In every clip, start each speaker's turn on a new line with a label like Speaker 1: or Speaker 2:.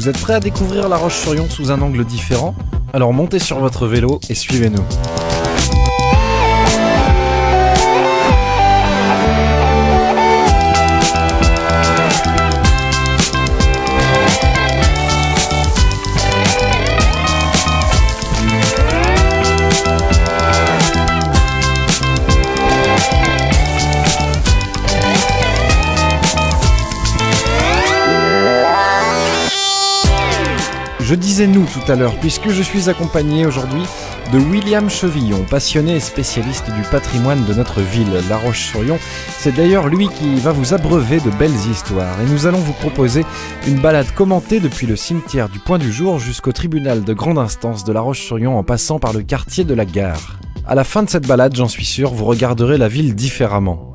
Speaker 1: Vous êtes prêts à découvrir La Roche-sur-Yon sous un angle différent ? Alors montez sur votre vélo et suivez-nous. Je disais nous tout à l'heure, puisque je suis accompagné aujourd'hui de William Chevillon, passionné et spécialiste du patrimoine de notre ville, La Roche-sur-Yon. C'est d'ailleurs lui qui va vous abreuver de belles histoires. Et nous allons vous proposer une balade commentée depuis le cimetière du Point du Jour jusqu'au tribunal de grande instance de La Roche-sur-Yon en passant par le quartier de la Gare. À la fin de cette balade, j'en suis sûr, vous regarderez la ville différemment.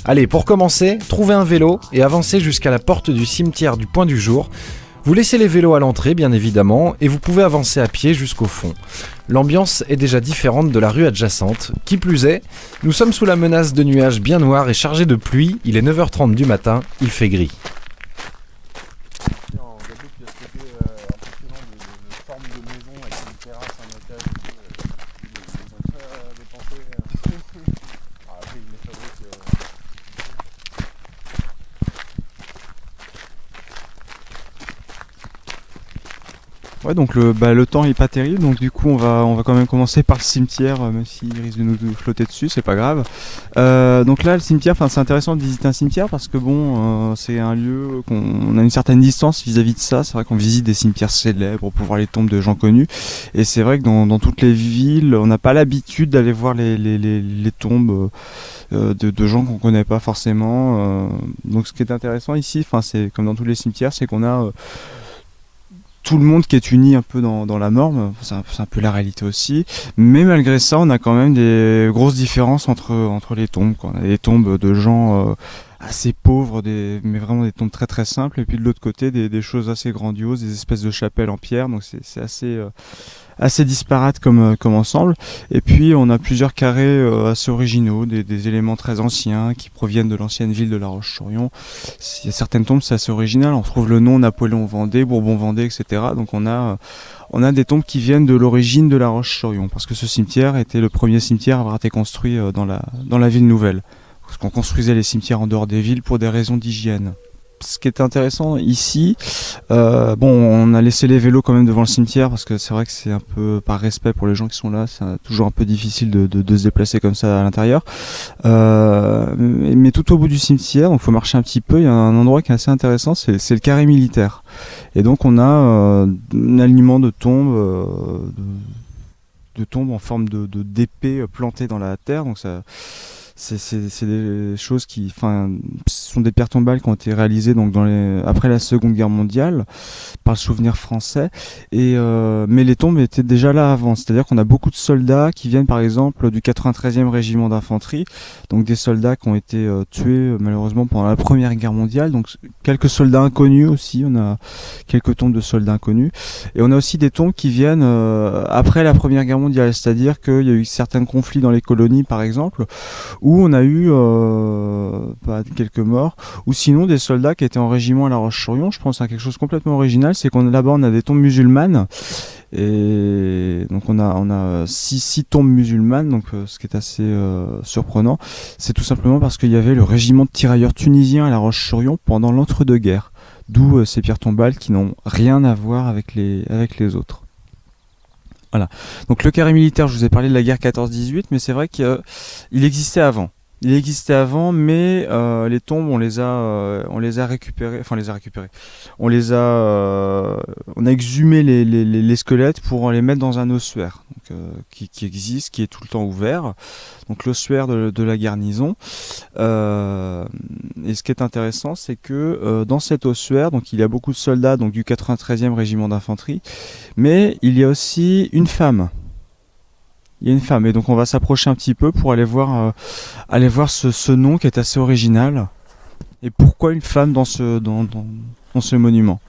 Speaker 1: Allez, pour commencer, trouvez un vélo et avancez jusqu'à la porte du cimetière du Point du Jour. Vous laissez les vélos à l'entrée, bien évidemment, et vous pouvez avancer à pied jusqu'au fond. L'ambiance est déjà différente de la rue adjacente. Qui plus est, nous sommes sous la menace de nuages bien noirs et chargés de pluie. Il est 9h30 du matin, il fait gris.
Speaker 2: Ouais, donc le temps est pas terrible, donc du coup on va quand même commencer par le cimetière, même s'il risque de nous flotter dessus, c'est pas grave. Donc là le cimetière, c'est intéressant de visiter un cimetière parce que c'est un lieu qu'on a une certaine distance vis-à-vis de ça. C'est vrai qu'on visite des cimetières célèbres pour voir les tombes de gens connus, et c'est vrai que dans toutes les villes, on n'a pas l'habitude d'aller voir les tombes de gens qu'on connaît pas forcément. Donc ce qui est intéressant ici, c'est comme dans tous les cimetières, c'est qu'on a tout le monde qui est uni un peu dans la norme, c'est un peu la réalité aussi, mais malgré ça on a quand même des grosses différences entre les tombes, quoi. On a des tombes de gens assez pauvres, mais vraiment des tombes très très simples, et puis de l'autre côté des choses assez grandioses, des espèces de chapelles en pierre, donc c'est assez disparate comme ensemble. Et puis on a plusieurs carrés assez originaux, des éléments très anciens qui proviennent de l'ancienne ville de La Roche-sur-Yon. Il y a certaines tombes, c'est assez original, on retrouve le nom Napoléon-Vendée, Bourbon-Vendée, etc. Donc on a des tombes qui viennent de l'origine de La Roche-sur-Yon, parce que ce cimetière était le premier cimetière à avoir été construit dans la ville nouvelle, parce qu'on construisait les cimetières en dehors des villes pour des raisons d'hygiène. Ce qui est intéressant ici, on a laissé les vélos quand même devant le cimetière parce que c'est vrai que c'est un peu par respect pour les gens qui sont là, c'est toujours un peu difficile de se déplacer comme ça à l'intérieur. Mais tout au bout du cimetière, donc faut marcher un petit peu, il y a un endroit qui est assez intéressant, c'est le carré militaire. Et donc on a un alignement de tombes, de tombes en forme d'épées plantées dans la terre, donc ça. C'est des choses qui, ce sont des pierres tombales qui ont été réalisées donc après la Seconde Guerre mondiale par le Souvenir français, mais les tombes étaient déjà là avant. C'est-à-dire qu'on a beaucoup de soldats qui viennent par exemple du 93e régiment d'infanterie, donc des soldats qui ont été tués malheureusement pendant la Première Guerre mondiale. Donc quelques soldats inconnus aussi, on a quelques tombes de soldats inconnus, et on a aussi des tombes qui viennent après la Première Guerre mondiale, c'est-à-dire qu'il y a eu certains conflits dans les colonies par exemple, où on a eu quelques morts, ou sinon des soldats qui étaient en régiment à La Roche-sur-Yon. Je pense à quelque chose complètement original, c'est là-bas on a des tombes musulmanes, et donc on a six tombes musulmanes, donc ce qui est assez surprenant, c'est tout simplement parce qu'il y avait le régiment de tirailleurs tunisiens à La Roche-sur-Yon pendant l'entre-deux-guerres, d'où ces pierres tombales qui n'ont rien à voir avec les autres. Voilà. Donc le carré militaire, je vous ai parlé de la guerre 14-18, mais c'est vrai qu'il existait avant. Il existait avant, mais les tombes, on les a récupérées. On a exhumé les squelettes pour les mettre dans un ossuaire, donc, qui existe, qui est tout le temps ouvert. Donc l'ossuaire de la garnison. Et ce qui est intéressant, c'est que dans cet ossuaire, donc il y a beaucoup de soldats, donc du 93e régiment d'infanterie, mais il y a aussi une femme. Il y a une femme, et donc on va s'approcher un petit peu pour aller voir ce nom qui est assez original. Et pourquoi une femme dans ce monument.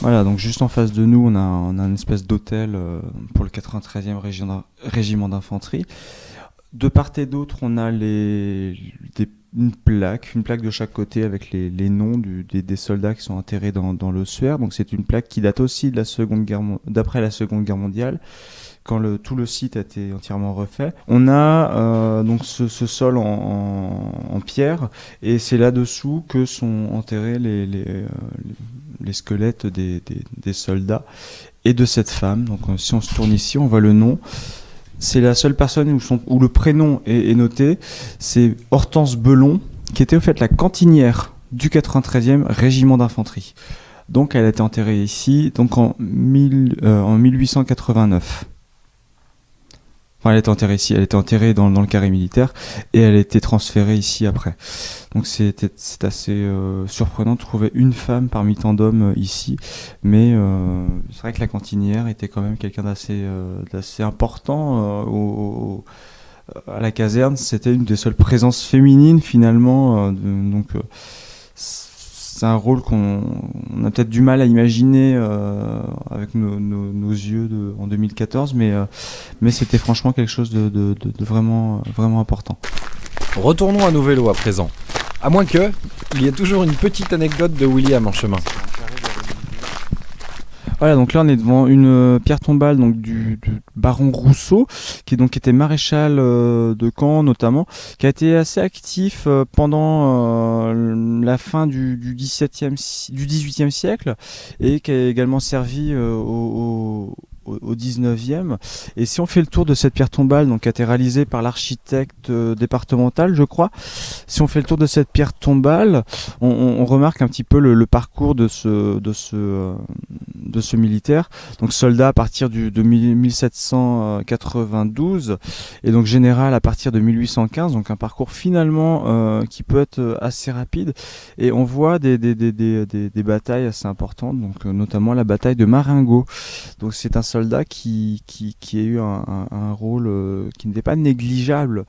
Speaker 2: Voilà, donc juste en face de nous, on a une espèce d'hôtel pour le 93e régiment d'infanterie. De part et d'autre, on a une plaque de chaque côté avec les noms des soldats qui sont enterrés dans l'ossuaire. Donc c'est une plaque qui date aussi de d'après la Seconde Guerre mondiale, quand tout le site a été entièrement refait. On a donc ce sol en pierre, et c'est là-dessous que sont enterrés les squelettes des soldats et de cette femme. Donc si on se tourne ici, on voit le nom. C'est la seule personne où le prénom est noté. C'est Hortense Belon, qui était au fait la cantinière du 93e régiment d'infanterie. Donc elle a été enterrée ici donc en 1889. Enfin, elle était enterrée ici, elle était enterrée dans le carré militaire, et elle a été transférée ici après. Donc c'est assez surprenant de trouver une femme parmi tant d'hommes ici, mais c'est vrai que la cantinière était quand même quelqu'un d'assez important à la caserne. C'était une des seules présences féminines finalement, donc c'est un rôle qu'on a peut-être du mal à imaginer avec nos yeux en 2014, mais c'était franchement quelque chose de vraiment, vraiment important.
Speaker 1: Retournons à nos vélos à présent. À moins que, il y a toujours une petite anecdote de William en chemin.
Speaker 2: Voilà, donc là on est devant une pierre tombale donc du baron Rousseau, qui était maréchal de Caen notamment, qui a été assez actif pendant la fin du XVIIIe siècle, et qui a également servi au 19e. Et si on fait le tour de cette pierre tombale, donc qui a été réalisée par l'architecte départemental, je crois, si on fait le tour de cette pierre tombale, on remarque un petit peu le parcours de ce militaire. Donc soldat à partir de 1792, et donc général à partir de 1815. Donc un parcours finalement qui peut être assez rapide. Et on voit des batailles assez importantes, donc notamment la bataille de Marengo. Donc c'est un soldat qui a eu un rôle qui n'était pas négligeable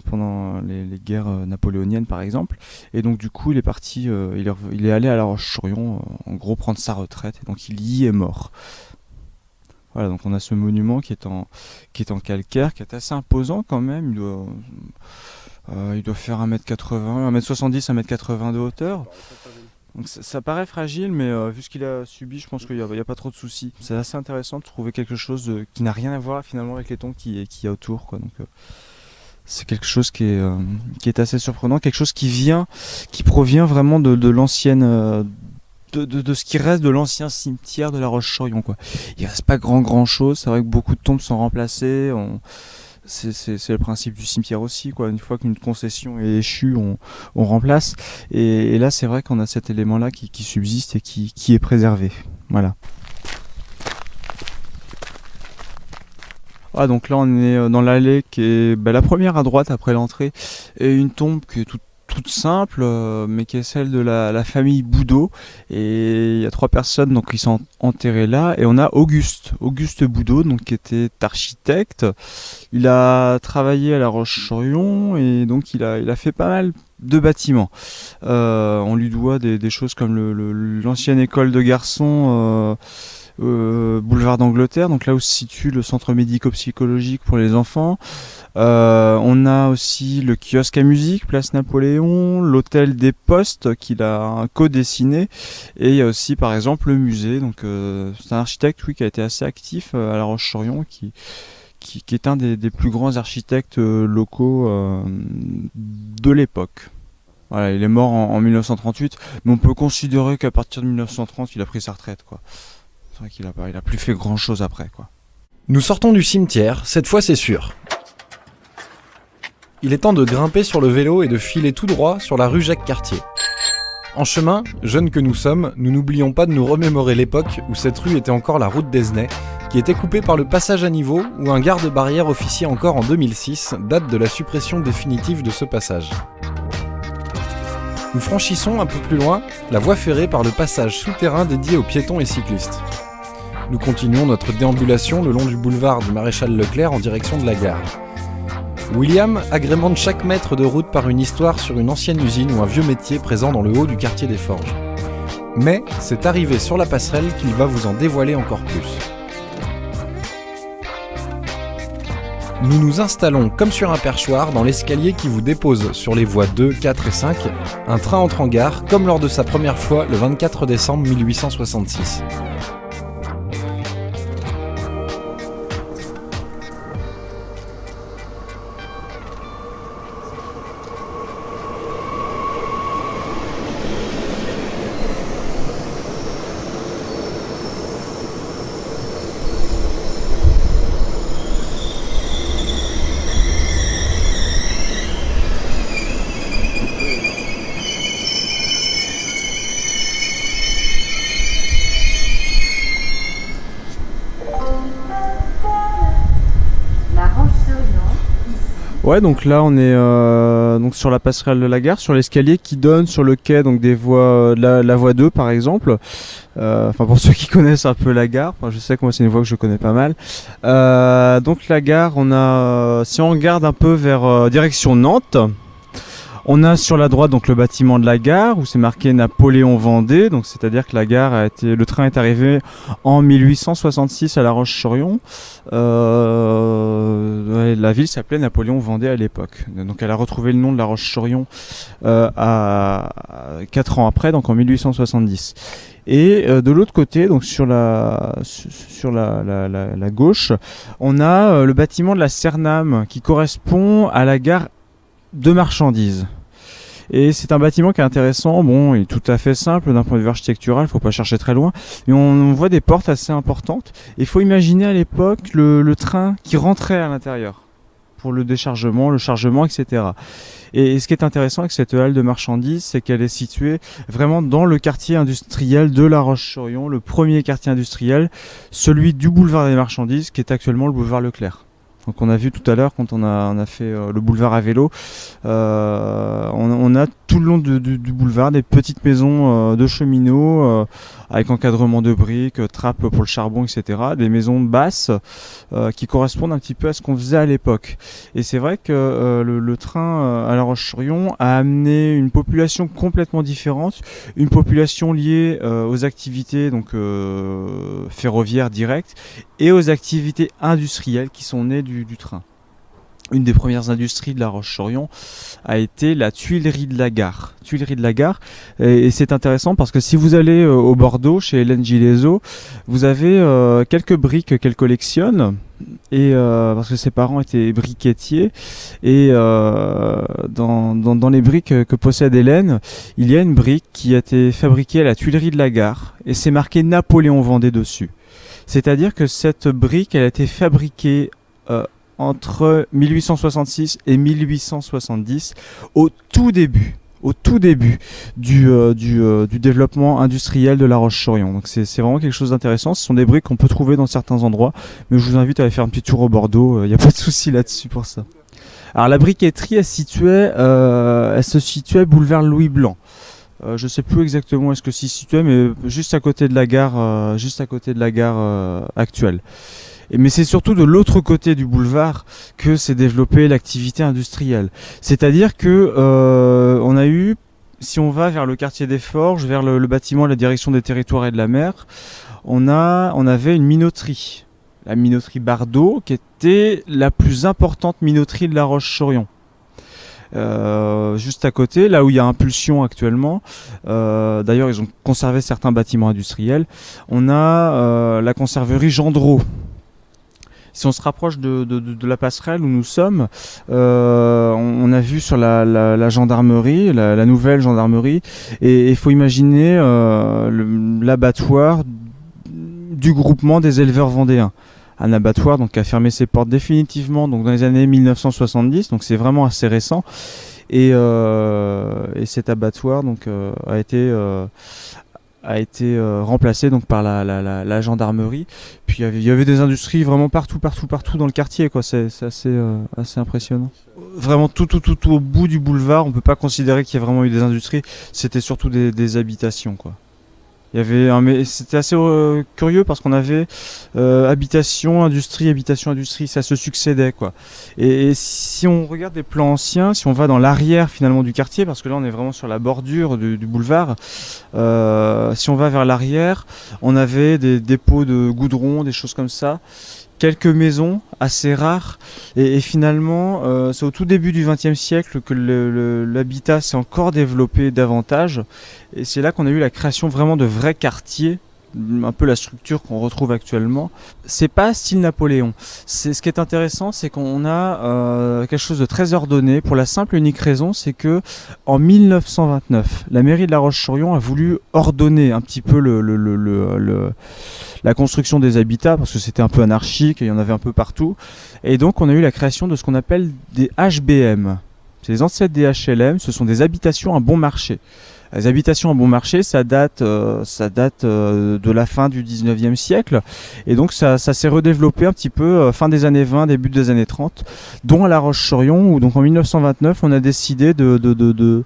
Speaker 2: pendant les guerres napoléoniennes par exemple, et donc du coup il est parti, il est allé à La Roche-sur-Yon en gros prendre sa retraite, et donc il y est mort. Voilà, donc on a ce monument qui est en calcaire, qui est assez imposant quand même. Il doit faire 1m80, 1m70, 1m80 de hauteur. Donc ça paraît fragile, mais vu ce qu'il a subi, je pense qu'il n'y a pas trop de soucis. C'est assez intéressant de trouver quelque chose qui n'a rien à voir finalement avec les tons qu'il y a autour, quoi. Donc c'est quelque chose qui est assez surprenant, quelque chose qui provient vraiment de l'ancienne, de ce qui reste de l'ancien cimetière de La Roche-sur-Yon, quoi. Il reste pas grand chose. C'est vrai que beaucoup de tombes sont remplacées. C'est le principe du cimetière aussi, quoi. Une fois qu'une concession est échue, on remplace. Et là, c'est vrai qu'on a cet élément-là qui subsiste et qui est préservé. Voilà. Ah, donc là, on est dans l'allée qui est la première à droite après l'entrée, et une tombe qui est toute simple, mais qui est celle de la famille Boudot. Et il y a 3 personnes donc qui sont enterrées là, et on a Auguste Boudot, donc qui était architecte. Il a travaillé à La Roche-sur-Yon, et donc il a fait pas mal de bâtiments. On lui doit des choses comme l'ancienne école de garçons boulevard d'Angleterre, donc là où se situe le centre médico-psychologique pour les enfants. On a aussi le kiosque à musique, place Napoléon, l'hôtel des Postes qu'il a co-dessiné, et il y a aussi par exemple le musée. Donc c'est un architecte qui a été assez actif à La Roche-sur-Yon, qui est un des plus grands architectes locaux de l'époque. Voilà, il est mort en 1938, mais on peut considérer qu'à partir de 1930 il a pris sa retraite, quoi. C'est vrai qu'il a plus fait grand chose après, quoi.
Speaker 1: Nous sortons du cimetière, cette fois c'est sûr. Il est temps de grimper sur le vélo et de filer tout droit sur la rue Jacques-Cartier. En chemin, jeunes que nous sommes, nous n'oublions pas de nous remémorer l'époque où cette rue était encore la route d'Esnay, qui était coupée par le passage à niveau où un garde-barrière officiait encore en 2006, date de la suppression définitive de ce passage. Nous franchissons un peu plus loin la voie ferrée par le passage souterrain dédié aux piétons et cyclistes. Nous continuons notre déambulation le long du boulevard du Maréchal Leclerc en direction de la gare. William agrémente chaque mètre de route par une histoire sur une ancienne usine ou un vieux métier présent dans le haut du quartier des Forges. Mais c'est arrivé sur la passerelle qu'il va vous en dévoiler encore plus. Nous nous installons comme sur un perchoir dans l'escalier qui vous dépose sur les voies 2, 4 et 5. Un train entre en gare comme lors de sa première fois le 24 décembre 1866.
Speaker 2: Ouais, donc là on est donc sur la passerelle de la gare, sur l'escalier qui donne sur le quai, donc des voies, la voie 2 par exemple. Enfin pour ceux qui connaissent un peu la gare, je sais que moi c'est une voie que je connais pas mal. Donc la gare, on a, si on regarde un peu vers direction Nantes, on a sur la droite donc le bâtiment de la gare où c'est marqué Napoléon Vendée, donc c'est-à-dire que la gare a été, le train est arrivé en 1866 à La Roche-sur-Yon. La ville s'appelait Napoléon Vendée à l'époque, donc elle a retrouvé le nom de La Roche-sur-Yon à 4 ans après, donc en 1870. Et de l'autre côté, donc sur la gauche, on a le bâtiment de la Cernam qui correspond à la gare de marchandises. Et c'est un bâtiment qui est intéressant, bon, il est tout à fait simple d'un point de vue architectural, il faut pas chercher très loin, mais on voit des portes assez importantes. Il faut imaginer à l'époque le train qui rentrait à l'intérieur pour le déchargement, le chargement, etc. Et ce qui est intéressant avec cette halle de marchandises, c'est qu'elle est située vraiment dans le quartier industriel de La Roche-sur-Yon, le premier quartier industriel, celui du boulevard des marchandises, qui est actuellement le boulevard Leclerc. Donc on a vu tout à l'heure quand on a fait le boulevard à vélo, on a tout le long du boulevard des petites maisons de cheminots avec encadrement de briques, trappes pour le charbon, etc. Des maisons basses qui correspondent un petit peu à ce qu'on faisait à l'époque. Et c'est vrai que le train à La Roche-sur-Yon a amené une population complètement différente, une population liée aux activités donc ferroviaires directes et aux activités industrielles qui sont nées du train. Une des premières industries de La Roche-sur-Yon a été la tuilerie de la gare. Tuilerie de la gare, et c'est intéressant parce que si vous allez au Bordeaux, chez Hélène Gileso, vous avez quelques briques qu'elle collectionne, et parce que ses parents étaient briquetiers, et dans les briques que possède Hélène, il y a une brique qui a été fabriquée à la tuilerie de la gare, et c'est marqué Napoléon Vendée dessus. C'est-à-dire que cette brique, elle a été fabriquée entre 1866 et 1870, au tout début du développement industriel de La Roche-sur-Yon. Donc c'est vraiment quelque chose d'intéressant. Ce sont des briques qu'on peut trouver dans certains endroits, mais je vous invite à aller faire un petit tour au Bordeaux, il n'y a pas de souci là-dessus pour ça. Alors la briqueterie, elle se situait boulevard Louis Blanc. Je sais plus exactement où est-ce que s'y situait, mais juste à côté de la gare actuelle. Mais c'est surtout de l'autre côté du boulevard que s'est développée l'activité industrielle. C'est-à-dire que on a eu, si on va vers le quartier des Forges, vers le bâtiment de la direction des territoires et de la mer, on avait une minoterie. La minoterie Bardot, qui était la plus importante minoterie de La Roche-sur-Yon. Juste à côté, là où il y a Impulsion actuellement, d'ailleurs ils ont conservé certains bâtiments industriels, on a la conserverie Gendreau. Si on se rapproche de la passerelle où nous sommes, on a vu sur la gendarmerie, la nouvelle gendarmerie, et il faut imaginer l'abattoir du groupement des éleveurs vendéens. Un abattoir donc, qui a fermé ses portes définitivement donc, dans les années 1970, donc c'est vraiment assez récent. Et cet abattoir donc, a été remplacé donc par la gendarmerie. Puis il y avait des industries vraiment partout dans le quartier, quoi. C'est assez impressionnant. Vraiment tout au bout du boulevard, on peut pas considérer qu'il y a vraiment eu des industries. C'était surtout des habitations, quoi. Il y avait mais c'était assez curieux parce qu'on avait habitation, industrie, ça se succédait, quoi. Et si on regarde des plans anciens, si on va dans l'arrière finalement du quartier, parce que là on est vraiment sur la bordure du boulevard, si on va vers l'arrière, on avait des dépôts de goudron, des choses comme ça, quelques maisons assez rares et finalement c'est au tout début du XXe siècle que l'habitat s'est encore développé davantage et c'est là qu'on a eu la création vraiment de vrais quartiers, un peu la structure qu'on retrouve actuellement. C'est pas style Napoléon. Ce qui est intéressant, c'est qu'on a quelque chose de très ordonné pour la simple et unique raison, c'est que en 1929, la mairie de La Roche-sur-Yon a voulu ordonner un petit peu la construction des habitats parce que c'était un peu anarchique et il y en avait un peu partout. Et donc on a eu la création de ce qu'on appelle des HBM. C'est les ancêtres des HLM, ce sont des habitations à bon marché. Les habitations à bon marché, ça date de la fin du 19e siècle. Et donc ça s'est redéveloppé un petit peu fin des années 20, début des années 30, dont à La Roche-sur-Yon, où donc en 1929, on a décidé de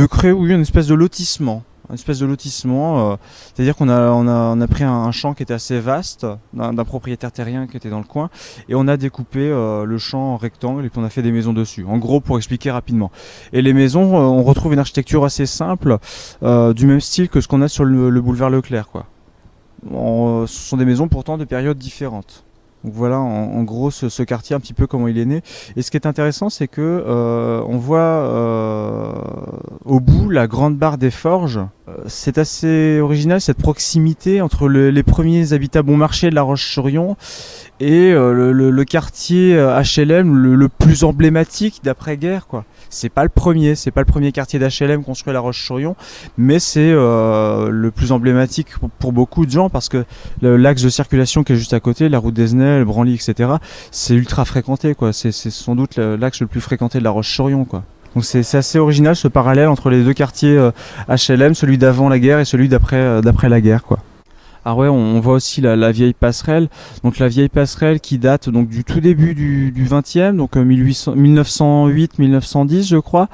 Speaker 2: créer une espèce de lotissement. C'est-à-dire qu'on a pris un champ qui était assez vaste, d'un propriétaire terrien qui était dans le coin, et on a découpé le champ en rectangle et puis on a fait des maisons dessus. En gros, pour expliquer rapidement. Et les maisons, on retrouve une architecture assez simple, du même style que ce qu'on a sur le boulevard Leclerc, quoi. Ce sont des maisons pourtant de périodes différentes. Donc voilà en gros ce quartier un petit peu comment il est né. Et ce qui est intéressant, c'est que on voit au bout la grande barre des forges. C'est assez original cette proximité entre les premiers habitats bon marché de La Roche-sur-Yon et le quartier HLM le plus emblématique d'après-guerre, quoi. C'est pas le premier quartier d'HLM construit à La Roche-sur-Yon, mais c'est le plus emblématique pour beaucoup de gens parce que l'axe de circulation qui est juste à côté, la route d'Esnay, Branly, etc., c'est ultra fréquenté, quoi. C'est sans doute l'axe le plus fréquenté de La Roche-sur-Yon, quoi. Donc c'est assez original ce parallèle entre les deux quartiers HLM, celui d'avant la guerre et celui d'après la guerre, quoi. Ah ouais, on voit aussi la vieille passerelle. Donc la vieille passerelle qui date donc du tout début du 20e, donc 1908-1910 je crois.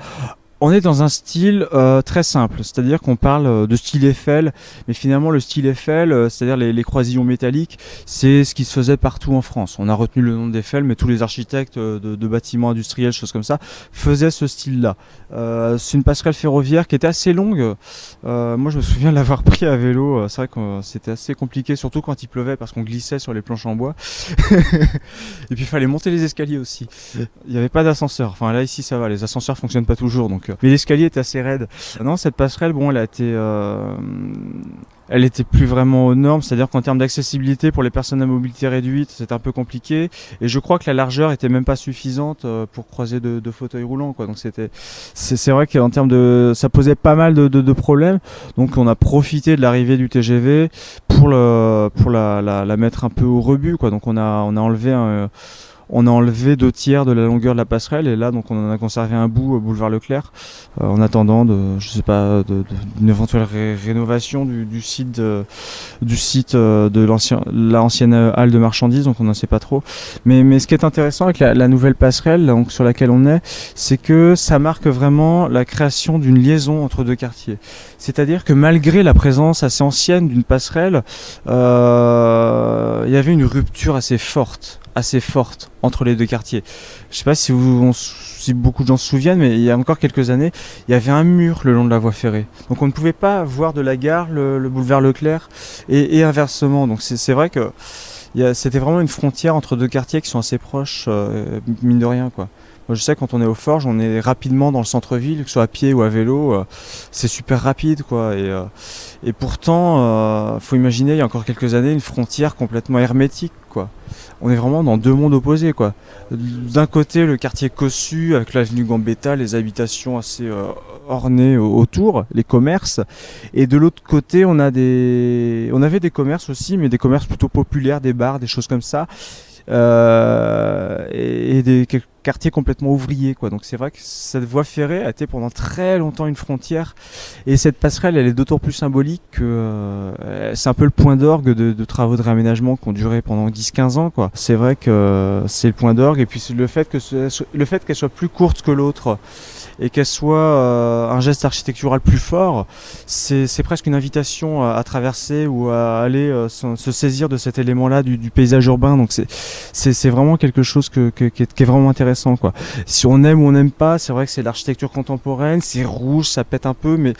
Speaker 2: On est dans un style très simple, c'est-à-dire qu'on parle de style Eiffel, mais finalement le style Eiffel, c'est-à-dire les croisillons métalliques, c'est ce qui se faisait partout en France. On a retenu le nom d'Eiffel, mais tous les architectes de bâtiments industriels, choses comme ça, faisaient ce style-là. C'est une passerelle ferroviaire qui était assez longue. Moi je me souviens l'avoir pris à vélo, c'est vrai que c'était assez compliqué, surtout quand il pleuvait parce qu'on glissait sur les planches en bois. Et puis il fallait monter les escaliers aussi. Il n'y avait pas d'ascenseur, enfin là ici ça va, les ascenseurs fonctionnent pas toujours, donc mais l'escalier était assez raide. Non, cette passerelle, bon, elle était plus vraiment aux normes, c'est-à-dire qu'en termes d'accessibilité pour les personnes à mobilité réduite, c'était un peu compliqué. Et je crois que la largeur était même pas suffisante pour croiser de fauteuils roulants, quoi. Donc c'est vrai qu'en termes ça posait pas mal de problèmes. Donc on a profité de l'arrivée du TGV pour la mettre un peu au rebut, quoi. Donc on a enlevé 2/3 de la longueur de la passerelle et là donc on en a conservé un bout au boulevard Leclerc en attendant d'une éventuelle rénovation du site de l'ancienne halle de marchandises, donc on n'en sait pas trop. Mais ce qui est intéressant avec la nouvelle passerelle donc, sur laquelle on est, c'est que ça marque vraiment la création d'une liaison entre deux quartiers. C'est-à-dire que malgré la présence assez ancienne d'une passerelle, il y avait une rupture assez forte entre les deux quartiers. Je sais pas si beaucoup de gens se souviennent, mais il y a encore quelques années, il y avait un mur le long de la voie ferrée. Donc on ne pouvait pas voir de la gare le boulevard Leclerc et inversement. Donc c'est vrai que c'était vraiment une frontière entre deux quartiers qui sont assez proches, mine de rien, quoi. Moi, je sais quand on est aux Forges, on est rapidement dans le centre-ville, que ce soit à pied ou à vélo, c'est super rapide, quoi. Et pourtant, faut imaginer il y a encore quelques années une frontière complètement hermétique, quoi. On est vraiment dans deux mondes opposés, quoi. D'un côté, le quartier cossu avec l'avenue Gambetta, les habitations assez ornées autour, les commerces, et de l'autre côté, on avait des commerces aussi, mais des commerces plutôt populaires, des bars, des choses comme ça. Et des quartiers complètement ouvriers, quoi. Donc c'est vrai que cette voie ferrée a été pendant très longtemps une frontière et cette passerelle elle est d'autant plus symbolique que c'est un peu le point d'orgue de travaux de réaménagement qui ont duré pendant 10-15 ans, quoi. C'est vrai que c'est le point d'orgue et puis le fait qu'elle soit plus courte que l'autre et qu'elle soit un geste architectural plus fort, c'est presque une invitation à traverser ou à aller se saisir de cet élément-là du paysage urbain. Donc c'est vraiment quelque chose qui est vraiment intéressant, quoi. Si on aime ou on n'aime pas, c'est vrai que c'est l'architecture contemporaine, c'est rouge, ça pète un peu, mais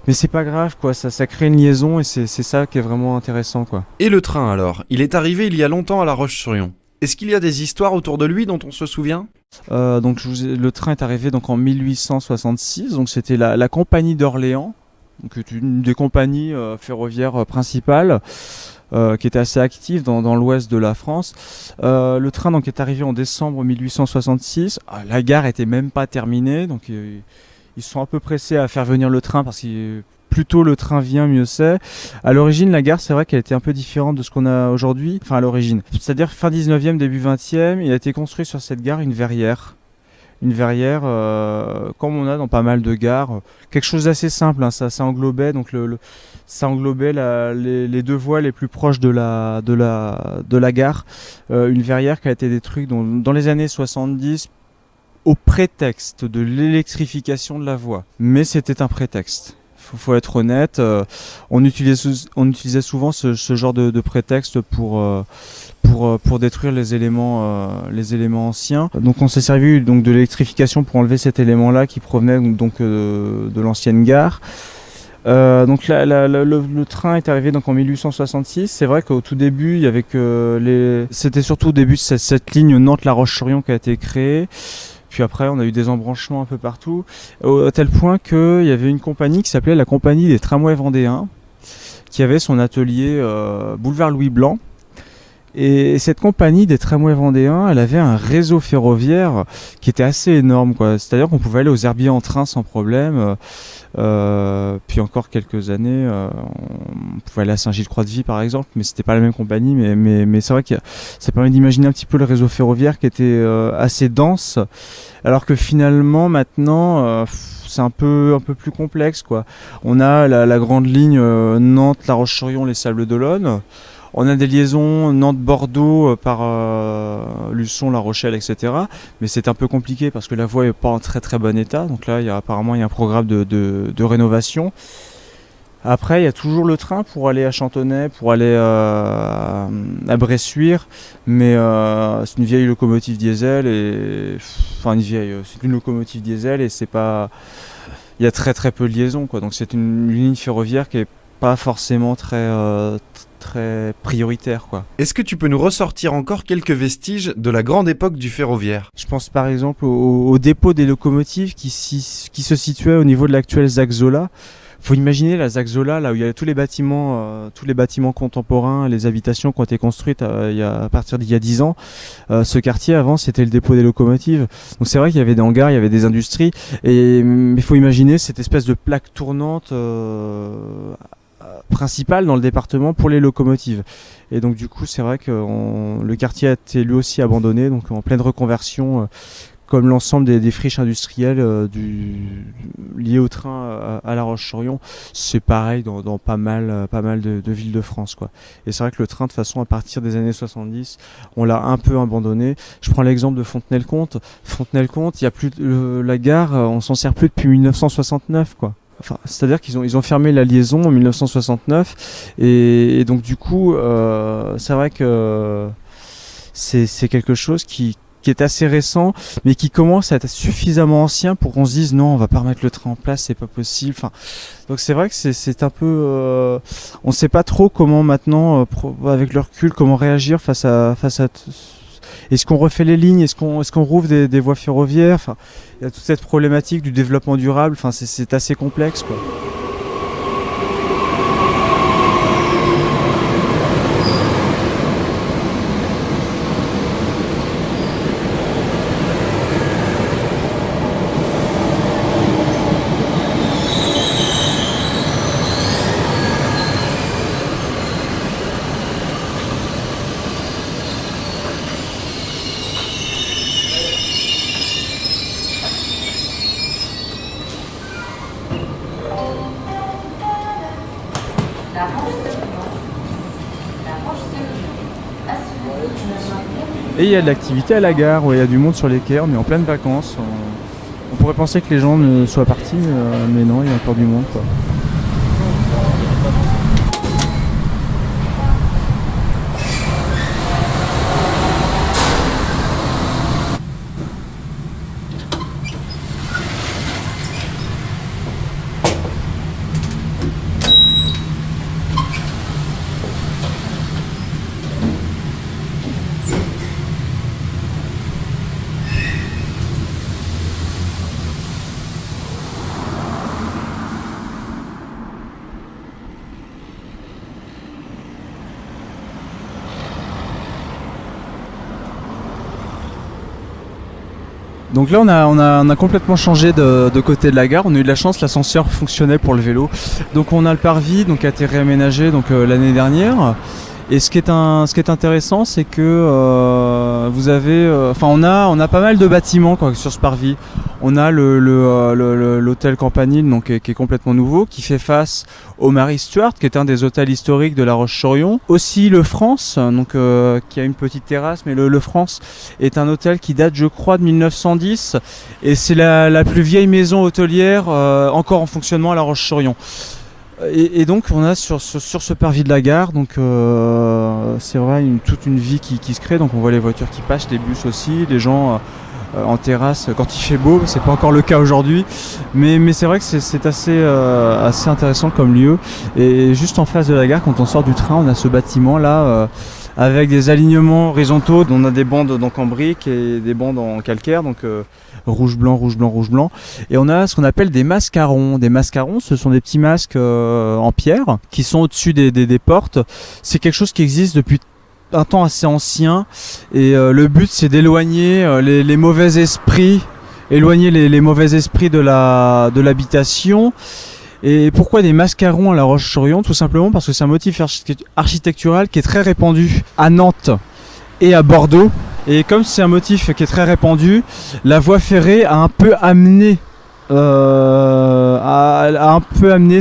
Speaker 2: mais c'est pas grave, quoi. Ça crée une liaison et c'est ça qui est vraiment intéressant, quoi.
Speaker 1: Et le train alors? Il est arrivé il y a longtemps à La Roche-sur-Yon. Est-ce qu'il y a des histoires autour de lui dont on se souvient?
Speaker 2: Donc le train est arrivé donc en 1866, donc c'était la compagnie d'Orléans, donc une des compagnies ferroviaires principales. Qui était assez active dans l'ouest de la France. Le train donc est arrivé en décembre 1866. La gare était même pas terminée, donc ils sont un peu pressés à faire venir le train parce que plus tôt le train vient, mieux c'est. À l'origine, la gare, c'est vrai qu'elle était un peu différente de ce qu'on a aujourd'hui. Enfin, à l'origine. C'est-à-dire fin 19e, début 20e, il a été construit sur cette gare une verrière. Une verrière, comme on a dans pas mal de gares. Quelque chose d'assez simple, hein, ça englobait donc ça englobait les deux voies les plus proches de la gare. Une verrière qui a été détruite dans les années 70 au prétexte de l'électrification de la voie. Mais c'était un prétexte. Faut être honnête, on utilisait souvent ce genre de prétexte pour détruire les éléments anciens. Donc on s'est servi donc de l'électrification pour enlever cet élément-là qui provenait donc de l'ancienne gare. Donc le train est arrivé donc en 1866. C'est vrai qu'au tout début, il y avait c'était surtout au début cette ligne Nantes-La Roche-sur-Yon qui a été créée. Puis après, on a eu des embranchements un peu partout, à tel point qu'il y avait une compagnie qui s'appelait la Compagnie des Tramways Vendéens, qui avait son atelier boulevard Louis Blanc. Et cette compagnie des Tramways Vendéens, elle avait un réseau ferroviaire qui était assez énorme, quoi. C'est-à-dire qu'on pouvait aller aux Herbiers en train sans problème. Puis encore quelques années, on pouvait aller à Saint-Gilles-Croix-de-Vie par exemple, mais c'était pas la même compagnie. Mais c'est vrai que ça permet d'imaginer un petit peu le réseau ferroviaire qui était assez dense, alors que finalement maintenant c'est un peu plus complexe, quoi. On a la grande ligne Nantes, La Roche-sur-Yon, les Sables d'Olonne. On a des liaisons Nantes-Bordeaux par Luçon, La Rochelle, etc. Mais c'est un peu compliqué parce que la voie n'est pas en très très bon état. Donc là, apparemment, il y a un programme de rénovation. Après, il y a toujours le train pour aller à Chantonnay, pour aller à Bressuire. Mais c'est une vieille locomotive diesel. C'est une locomotive diesel et c'est pas... Il y a très très peu de liaisons, quoi. Donc c'est une ligne ferroviaire qui est pas forcément très prioritaire, quoi.
Speaker 1: Est-ce que tu peux nous ressortir encore quelques vestiges de la grande époque du ferroviaire?
Speaker 2: Je pense par exemple au dépôt des locomotives qui se situait au niveau de l'actuelle ZAC Zola. Faut imaginer la ZAC Zola, là où il y a tous les bâtiments contemporains, les habitations qui ont été construites à partir d'il y a 10 ans. Ce quartier avant, c'était le dépôt des locomotives. Donc c'est vrai qu'il y avait des hangars, il y avait des industries. Mais il faut imaginer cette espèce de plaque tournante principale dans le département pour les locomotives. Et donc du coup, c'est vrai que le quartier a été lui aussi abandonné, donc en pleine reconversion. Comme l'ensemble des friches industrielles liées au train à La Roche-sur-Yon, c'est pareil dans pas mal de villes de France, quoi. Et c'est vrai que le train, de façon, à partir des années 70, on l'a un peu abandonné. Je prends l'exemple de Fontenay-le-Comte. Fontenay-le-Comte, il y a plus la gare, on s'en sert plus depuis 1969, quoi. Enfin, c'est-à-dire qu'ils ont fermé la liaison en 1969 et donc du coup, c'est vrai que c'est quelque chose qui est assez récent, mais qui commence à être suffisamment ancien pour qu'on se dise non, on va pas remettre le train en place, c'est pas possible. Enfin, donc c'est vrai que c'est un peu, on sait pas trop comment maintenant, avec le recul, comment réagir face à. Est-ce qu'on refait les lignes, est-ce qu'on rouvre des voies ferroviaires? Enfin, il y a toute cette problématique du développement durable. Enfin, c'est assez complexe, quoi. Et il y a de l'activité à la gare, il y a du monde sur les quais, on est en pleine vacances. On pourrait penser que les gens ne soient partis, mais non, il y a encore du monde, quoi. Donc là on a complètement changé de côté de la gare. On a eu de la chance, l'ascenseur fonctionnait pour le vélo. Donc on a le parvis donc, qui a été réaménagé l'année dernière. Et ce qui est intéressant, c'est que vous avez, on a pas mal de bâtiments quoi, sur ce parvis. On a l'hôtel Campanile donc qui est complètement nouveau, qui fait face au Mary Stuart, qui est un des hôtels historiques de La Roche-sur-Yon. Aussi le France, donc qui a une petite terrasse, mais le France est un hôtel qui date, je crois, de 1910, et c'est la plus vieille maison hôtelière encore en fonctionnement à La Roche-sur-Yon. Et donc on a sur ce parvis de la gare, donc c'est vrai toute une vie qui se crée. Donc on voit les voitures qui passent, les bus aussi, les gens en terrasse quand il fait beau. C'est pas encore le cas aujourd'hui, mais c'est vrai que c'est assez intéressant comme lieu. Et juste en face de la gare, quand on sort du train, on a ce bâtiment là avec des alignements horizontaux. On a des bandes donc en briques et des bandes en calcaire, donc rouge, blanc, rouge, blanc, rouge, blanc. Et on a ce qu'on appelle des mascarons. Des mascarons, ce sont des petits masques en pierre qui sont au-dessus des portes. C'est quelque chose qui existe depuis un temps assez ancien. Et le but, c'est d'éloigner les mauvais esprits, éloigner les mauvais esprits de l'habitation. Et pourquoi des mascarons à La Roche-sur-Yon? Tout simplement parce que c'est un motif architectural qui est très répandu à Nantes et à Bordeaux. Et comme c'est un motif qui est très répandu, la voie ferrée a un peu amené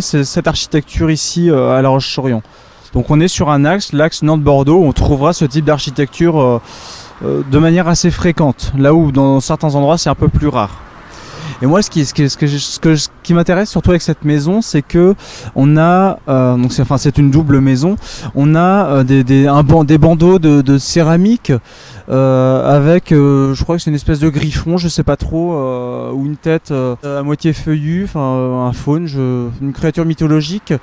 Speaker 2: cette architecture ici à La Roche-sur-Yon. Donc on est sur un axe, l'axe Nantes-Bordeaux, où on trouvera ce type d'architecture de manière assez fréquente, là où dans certains endroits c'est un peu plus rare. Et moi, ce qui m'intéresse surtout avec cette maison, c'est que on a, c'est une double maison. On a des bandeaux de céramique avec, je crois que c'est une espèce de griffon, je sais pas trop, ou une tête à moitié feuillue, un faune, une créature mythologique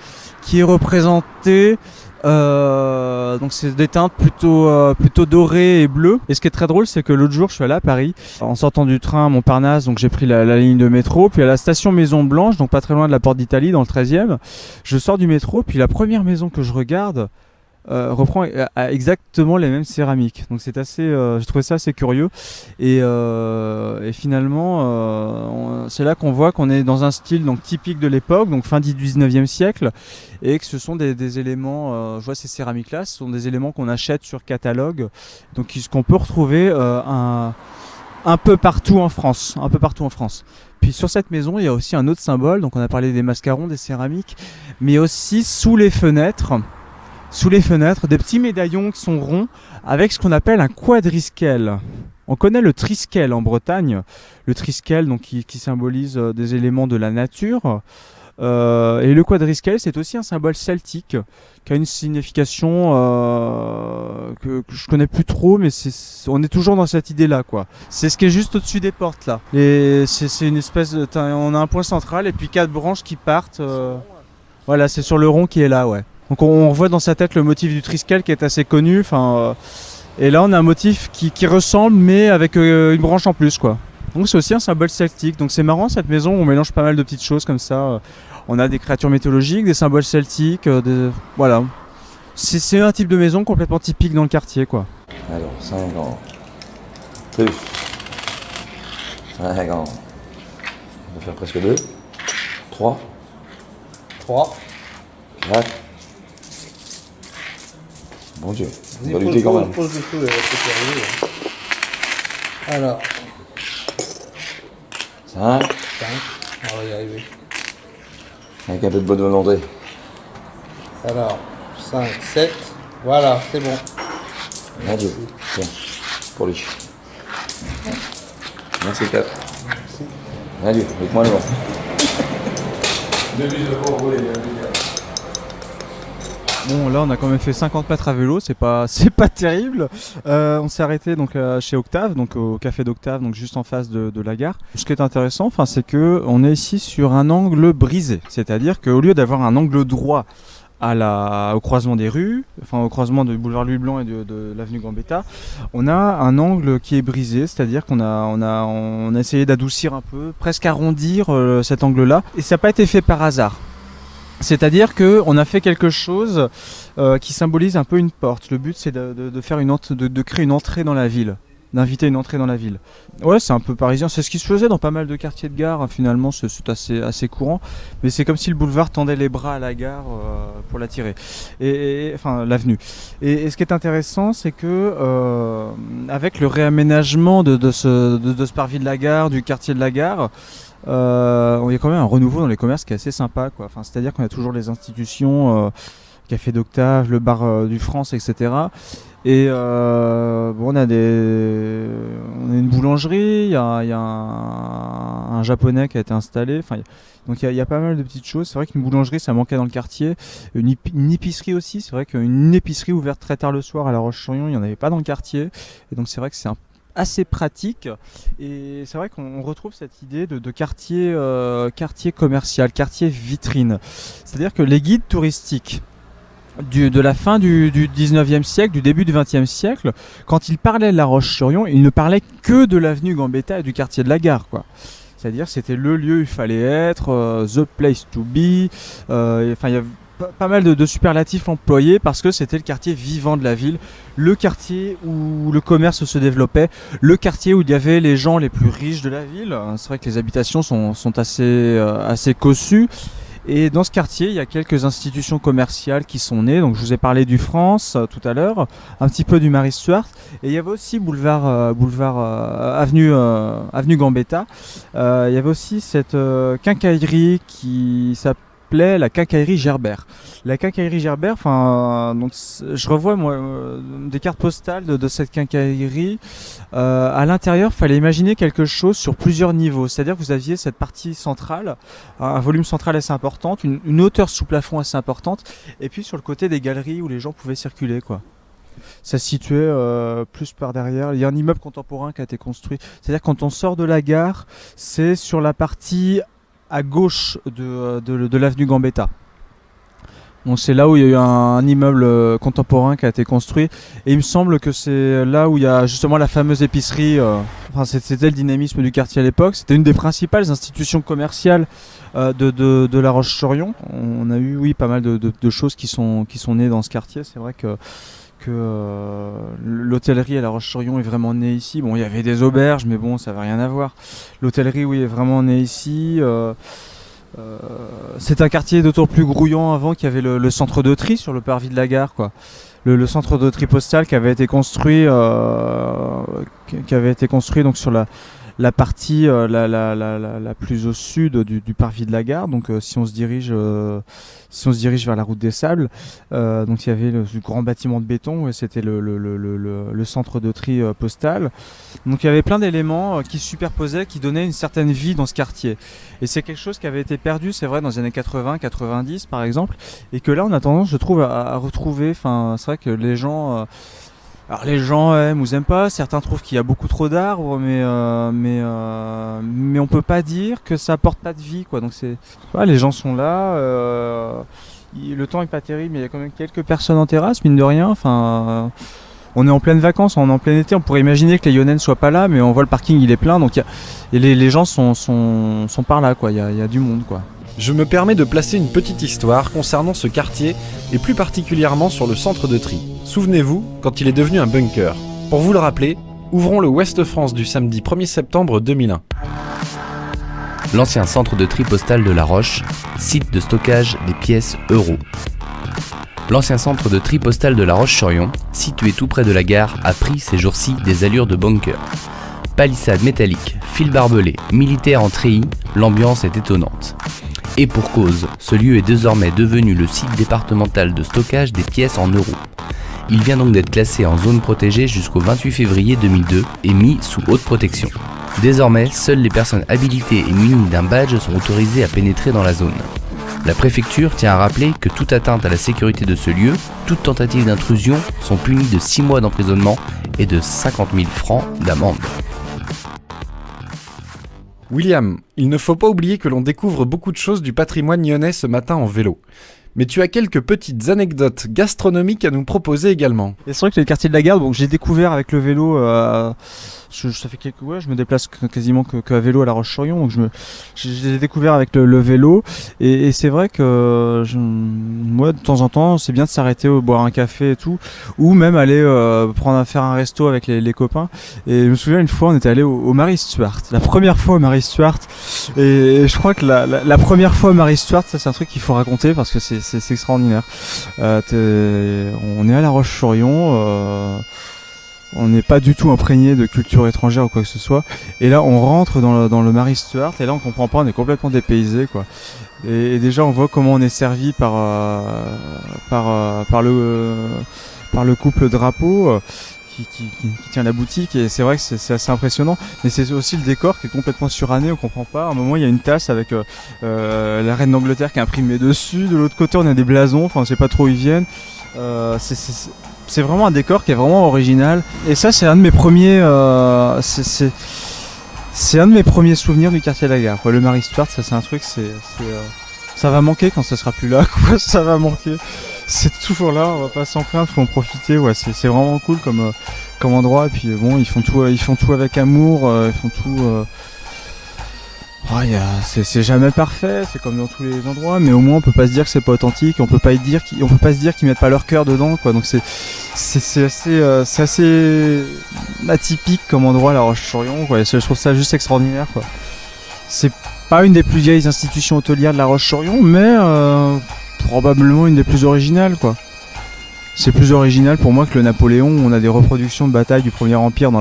Speaker 2: qui est représentée. Donc c'est des teintes plutôt dorées et bleues. Et ce qui est très drôle, c'est que l'autre jour je suis allé à Paris en sortant du train à Montparnasse, donc j'ai pris la ligne de métro, puis à la station Maison Blanche, donc pas très loin de la Porte d'Italie dans le 13e, je sors du métro, puis la première maison que je regarde reprend exactement les mêmes céramiques. Donc c'est assez, j'ai trouvé ça assez curieux. Et finalement, c'est là qu'on voit qu'on est dans un style donc typique de l'époque, donc fin du 19e siècle, et que ce sont des éléments. Je vois ces céramiques-là, ce sont des éléments qu'on achète sur catalogue, donc qu'on peut retrouver un peu partout en France, Puis sur cette maison, il y a aussi un autre symbole. Donc on a parlé des mascarons, des céramiques, mais aussi sous les fenêtres, des petits médaillons qui sont ronds avec ce qu'on appelle un quadriskel. On connaît le triskel en Bretagne, le triskel donc qui symbolise des éléments de la nature. Et le quadriskel, c'est aussi un symbole celtique qui a une signification que je connais plus trop, mais on est toujours dans cette idée-là, quoi. C'est ce qui est juste au-dessus des portes là. Et c'est une espèce de, on a un point central et puis 4 branches qui partent. Voilà, c'est sur le rond qui est là, ouais. Donc on revoit dans sa tête le motif du triskel qui est assez connu. Et là on a un motif qui ressemble, mais avec une branche en plus, quoi. Donc c'est aussi un symbole celtique. Donc c'est marrant cette maison, on mélange pas mal de petites choses comme ça. On a des créatures mythologiques, des symboles celtiques, voilà. C'est un type de maison complètement typique dans le quartier, quoi.
Speaker 3: Alors 50 plus 50. On va faire presque 2. 3. 4. Bon Dieu, on va lutter quand même.
Speaker 4: Pose le feu, alors
Speaker 3: 5.
Speaker 4: 5, on va y arriver.
Speaker 3: Avec un peu de bonne volonté.
Speaker 4: Alors 5, 7, voilà, c'est bon.
Speaker 3: Adieu. Tiens, pour lui. Merci 4.
Speaker 4: Merci.
Speaker 3: Adieu, avec moi le vent.
Speaker 2: Bon, là on a quand même fait 50 mètres à vélo, c'est pas terrible. On s'est arrêté donc chez Octave, donc au café d'Octave, donc juste en face de la gare. Ce qui est intéressant, c'est que on est ici sur un angle brisé, c'est-à-dire qu'au lieu d'avoir un angle droit au croisement des rues, au croisement du boulevard Louis Blanc et de l'avenue Gambetta, on a un angle qui est brisé, c'est-à-dire qu'on a essayé d'adoucir un peu, presque arrondir cet angle-là, et ça n'a pas été fait par hasard. C'est-à-dire qu'on a fait quelque chose qui symbolise un peu une porte. Le but, c'est de créer une entrée dans la ville. d'inviter une entrée dans la ville. Ouais, c'est un peu parisien, c'est ce qui se faisait dans pas mal de quartiers de gare, hein, finalement, c'est assez courant, mais c'est comme si le boulevard tendait les bras à la gare pour l'attirer, enfin l'avenue. Et ce qui est intéressant, c'est que avec le réaménagement de ce parvis de la gare, du quartier de la gare, il y a quand même un renouveau dans les commerces qui est assez sympa, quoi. Enfin, c'est-à-dire qu'on a toujours les institutions, Café d'Octave, le bar du France, etc. Et bon, on a une boulangerie, il y a un japonais qui a été installé. Enfin, donc il y a pas mal de petites choses. C'est vrai qu'une boulangerie, ça manquait dans le quartier. Une épicerie aussi. C'est vrai qu'une épicerie ouverte très tard le soir à La Roche-sur-Yon, il n'y en avait pas dans le quartier. Et donc c'est vrai que c'est assez pratique. Et c'est vrai qu'on retrouve cette idée de quartier commercial, quartier vitrine. C'est-à-dire que les guides touristiques de la fin du 19e siècle, du début du 20e siècle, quand ils parlaient de La Roche-sur-Yon, ils ne parlaient que de l'avenue Gambetta et du quartier de la gare, quoi. C'est-à-dire c'était le lieu où il fallait être, the place to be. Enfin, il y a pas mal de superlatifs employés parce que c'était le quartier vivant de la ville, le quartier où le commerce se développait, le quartier où il y avait les gens les plus riches de la ville. C'est vrai que les habitations sont assez cossues. Et dans ce quartier, il y a quelques institutions commerciales qui sont nées. Donc je vous ai parlé du France tout à l'heure, un petit peu du Marie Stuart. Et il y avait aussi avenue Gambetta. Il y avait aussi cette quincaillerie qui s'appelait la quincaillerie Gerbert. La quincaillerie Gerbert, donc je revois moi des cartes postales de cette quincaillerie. À l'intérieur, il fallait imaginer quelque chose sur plusieurs niveaux. C'est-à-dire que vous aviez cette partie centrale, un volume central assez important, une hauteur sous plafond assez importante, et puis sur le côté des galeries où les gens pouvaient circuler, quoi. Ça se situait plus par derrière. Il y a un immeuble contemporain qui a été construit. C'est-à-dire quand on sort de la gare, c'est sur la partie à gauche de l'avenue Gambetta. Donc c'est là où il y a eu un immeuble contemporain qui a été construit. Et il me semble que c'est là où il y a justement la fameuse épicerie. C'était le dynamisme du quartier à l'époque. C'était une des principales institutions commerciales de La Roche-sur-Yon. On a eu, oui, pas mal de choses qui sont nées dans ce quartier. C'est vrai que l'hôtellerie à La Roche-sur-Yon est vraiment née ici. Bon, il y avait des auberges, mais bon, ça n'avait rien à voir. L'hôtellerie, oui, est vraiment née ici. C'est un quartier d'autant plus grouillant avant qu'il y avait le centre de tri sur le parvis de la gare, quoi. Le centre de tri postal qui avait été construit donc sur la partie la plus au sud du parvis de la gare. Donc si on se dirige vers la route des Sables, donc il y avait le grand bâtiment de béton et c'était le centre de tri postal. Donc il y avait plein d'éléments qui se superposaient, qui donnaient une certaine vie dans ce quartier. Et c'est quelque chose qui avait été perdu, c'est vrai, dans les années 80, 90 par exemple, et que là on a tendance, je trouve, à retrouver. Enfin, c'est vrai que les gens aiment ou aiment pas. Certains trouvent qu'il y a beaucoup trop d'arbres, mais on peut pas dire que ça apporte pas de vie, quoi. Donc les gens sont là. Le temps est pas terrible, mais il y a quand même quelques personnes en terrasse, mine de rien. Enfin, on est en pleine vacances, on est en plein été. On pourrait imaginer que les Lyonnais ne soient pas là, mais on voit le parking, il est plein. Donc les gens sont par là, quoi. Il y a du monde, quoi.
Speaker 1: Je me permets de placer une petite histoire concernant ce quartier et plus particulièrement sur le centre de tri. Souvenez-vous, quand il est devenu un bunker. Pour vous le rappeler, ouvrons le Ouest France du samedi 1er septembre 2001.
Speaker 5: L'ancien centre de tri postal de La Roche, site de stockage des pièces euros. L'ancien centre de tri postal de La Roche-sur-Yon, situé tout près de la gare, a pris ces jours-ci des allures de bunker. Palissade métallique, fil barbelé, militaire en treillis, l'ambiance est étonnante. Et pour cause, ce lieu est désormais devenu le site départemental de stockage des pièces en euros. Il vient donc d'être classé en zone protégée jusqu'au 28 février 2002 et mis sous haute protection. Désormais, seules les personnes habilitées et munies d'un badge sont autorisées à pénétrer dans la zone. La préfecture tient à rappeler que toute atteinte à la sécurité de ce lieu, toute tentative d'intrusion sont punies de 6 mois d'emprisonnement et de 50 000 francs d'amende.
Speaker 1: William, il ne faut pas oublier que l'on découvre beaucoup de choses du patrimoine lyonnais ce matin en vélo. Mais tu as quelques petites anecdotes gastronomiques à nous proposer également.
Speaker 2: Et c'est vrai que les quartiers de la Garde, donc j'ai découvert avec le vélo, ça fait quelques mois, je me déplace quasiment qu'à vélo à La Roche-sur-Yon, donc j'ai découvert avec le vélo, et c'est vrai que moi de temps en temps c'est bien de s'arrêter, boire un café et tout, ou même aller faire un resto avec les copains. Et je me souviens une fois on était allé au Marie Stuart, la première fois au Marie Stuart, et je crois que la première fois au Marie Stuart, ça c'est un truc qu'il faut raconter parce que c'est extraordinaire. On est à La Roche-sur-Yon, on n'est pas du tout imprégné de culture étrangère ou quoi que ce soit, et là on rentre dans le Marie Stuart, et là on comprend pas, on est complètement dépaysé quoi. Et déjà on voit comment on est servi par le couple Drapeau qui tient la boutique, et c'est vrai que c'est assez impressionnant, mais c'est aussi le décor qui est complètement suranné, on comprend pas. À un moment il y a une tasse avec la reine d'Angleterre qui est imprimée dessus, de l'autre côté on a des blasons, enfin on sait pas trop où ils viennent. C'est vraiment un décor qui est vraiment original, et ça c'est un de mes premiers c'est un de mes premiers souvenirs du quartier de la Gare, quoi. Le Marie Stuart, ça c'est un truc, ça va manquer quand ça sera plus là, quoi. Ça va manquer, c'est toujours là, on va pas s'en plaindre, faut en profiter, ouais. C'est vraiment cool comme endroit, et puis bon, ils font tout avec amour, ils font tout. C'est jamais parfait, c'est comme dans tous les endroits, mais au moins on peut pas se dire que c'est pas authentique, on peut pas se dire qu'ils mettent pas leur cœur dedans, quoi. Donc c'est assez atypique comme endroit, La Roche-sur-Yon, quoi. Et je trouve ça juste extraordinaire, quoi. C'est pas une des plus vieilles institutions hôtelières de La Roche-sur-Yon, mais probablement une des plus originales, quoi. C'est plus original pour moi que le Napoléon, où on a des reproductions de batailles du Premier Empire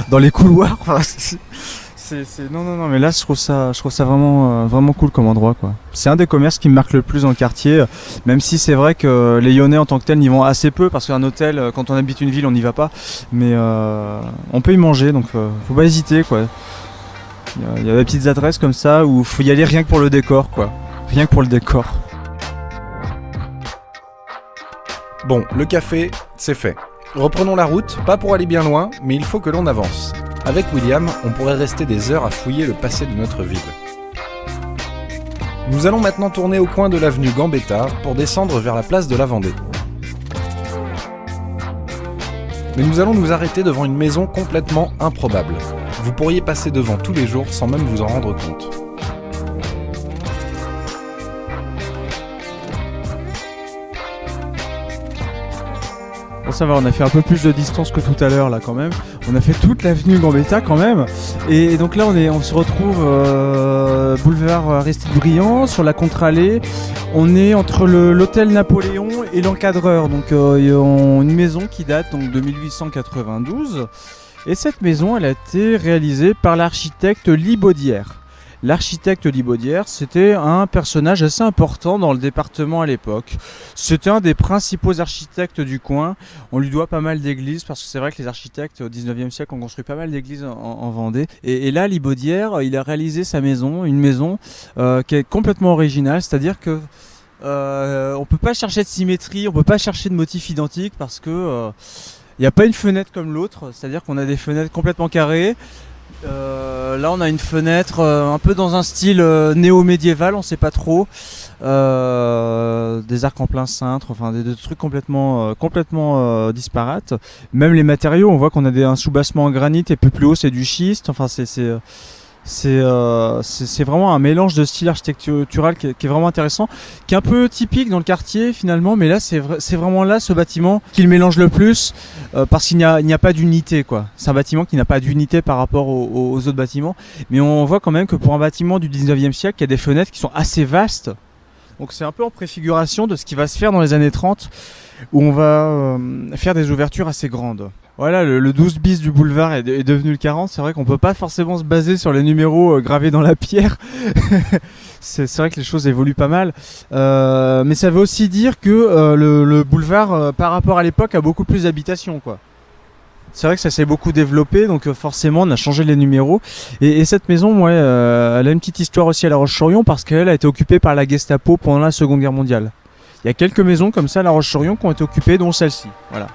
Speaker 2: dans les couloirs. Enfin, non, mais là je trouve ça vraiment cool comme endroit, quoi. C'est un des commerces qui me marque le plus dans le quartier, même si c'est vrai que les Lyonnais en tant que tels n'y vont assez peu, parce qu'un hôtel, quand on habite une ville, on n'y va pas, mais on peut y manger, donc faut pas hésiter, quoi. Il y a des petites adresses comme ça où faut y aller rien que pour le décor, quoi. Rien que pour le décor.
Speaker 1: Bon, le café, c'est fait. Reprenons la route, pas pour aller bien loin, mais il faut que l'on avance. Avec William, on pourrait rester des heures à fouiller le passé de notre ville. Nous allons maintenant tourner au coin de l'avenue Gambetta pour descendre vers la place de la Vendée. Mais nous allons nous arrêter devant une maison complètement improbable. Vous pourriez passer devant tous les jours sans même vous en rendre compte.
Speaker 2: Bon, ça va, on a fait un peu plus de distance que tout à l'heure là quand même. On a fait toute l'avenue Gambetta quand même. Et donc là on se retrouve boulevard Aristide Briand sur la contre-allée. On est entre l'hôtel Napoléon et l'encadreur. Donc une maison qui date donc de 1892. Et cette maison elle a été réalisée par l'architecte Libaudière. L'architecte Libaudière, c'était un personnage assez important dans le département à l'époque. C'était un des principaux architectes du coin. On lui doit pas mal d'églises, parce que c'est vrai que les architectes au 19e siècle ont construit pas mal d'églises en Vendée. Et là, Libaudière, il a réalisé sa maison, une maison qui est complètement originale, c'est-à-dire que on peut pas chercher de symétrie, on peut pas chercher de motifs identiques, parce que il n'y a pas une fenêtre comme l'autre, c'est-à-dire qu'on a des fenêtres complètement carrées. Là on a une fenêtre un peu dans un style néo-médiéval, on sait pas trop, des arcs en plein cintre, enfin des trucs complètement disparates. Même les matériaux, on voit qu'on a un soubassement en granit, et plus haut c'est du schiste, enfin c'est vraiment un mélange de style architectural qui est vraiment intéressant, qui est un peu typique dans le quartier finalement, mais là c'est vraiment là ce bâtiment qui le mélange le plus, parce qu'il n'y a pas d'unité, quoi. C'est un bâtiment qui n'a pas d'unité par rapport aux autres bâtiments, mais on voit quand même que pour un bâtiment du 19e siècle, il y a des fenêtres qui sont assez vastes, donc c'est un peu en préfiguration de ce qui va se faire dans les années 30, où on va faire des ouvertures assez grandes. Voilà, le 12 bis du boulevard est devenu le 40. C'est vrai qu'on peut pas forcément se baser sur les numéros gravés dans la pierre. c'est vrai que les choses évoluent pas mal. Mais ça veut aussi dire que le boulevard, par rapport à l'époque, a beaucoup plus d'habitations, quoi. C'est vrai que ça s'est beaucoup développé, donc forcément on a changé les numéros. Et cette maison, elle a une petite histoire aussi à La Roche-sur-Yon, parce qu'elle a été occupée par la Gestapo pendant la Seconde Guerre mondiale. Il y a quelques maisons comme ça à La Roche-sur-Yon qui ont été occupées, dont celle-ci. Voilà.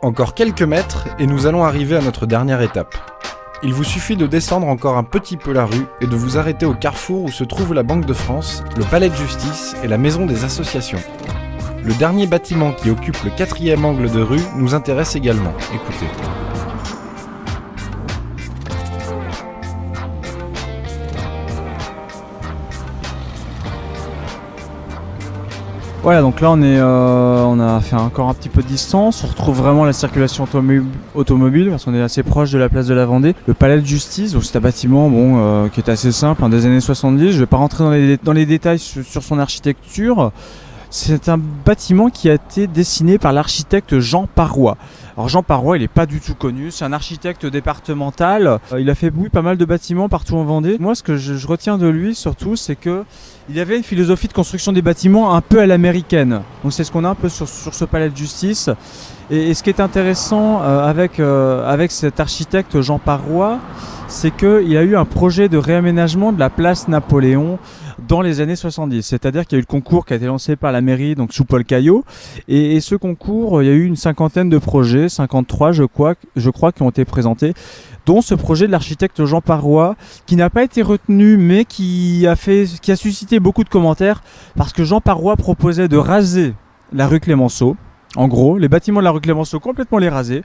Speaker 1: Encore quelques mètres et nous allons arriver à notre dernière étape. Il vous suffit de descendre encore un petit peu la rue et de vous arrêter au carrefour où se trouve la Banque de France, le Palais de Justice et la Maison des Associations. Le dernier bâtiment qui occupe le 4e angle de rue nous intéresse également. Écoutez.
Speaker 2: Voilà, donc là on a fait encore un petit peu de distance, on retrouve vraiment la circulation automobile parce qu'on est assez proche de la place de la Vendée. Le Palais de Justice, donc c'est un bâtiment qui est assez simple, des années 70, je ne vais pas rentrer dans les détails sur son architecture. C'est un bâtiment qui a été dessiné par l'architecte Jean Parois. Alors Jean Parois, il n'est pas du tout connu, c'est un architecte départemental. Il a fait pas mal de bâtiments partout en Vendée. Moi, ce que je retiens de lui surtout, c'est que il avait une philosophie de construction des bâtiments un peu à l'américaine. Donc c'est ce qu'on a un peu sur ce palais de justice. Et ce qui est intéressant avec cet architecte Jean Parois, c'est qu'il a eu un projet de réaménagement de la place Napoléon dans les années 70. C'est-à-dire qu'il y a eu le concours qui a été lancé par la mairie, donc sous Paul Caillot. Et ce concours, il y a eu une cinquantaine de projets, 53 je crois, qui ont été présentés, dont ce projet de l'architecte Jean Parois, qui n'a pas été retenu, mais qui a suscité beaucoup de commentaires, parce que Jean Parois proposait de raser la rue Clémenceau. En gros, les bâtiments de la rue Clémenceau, complètement les raser,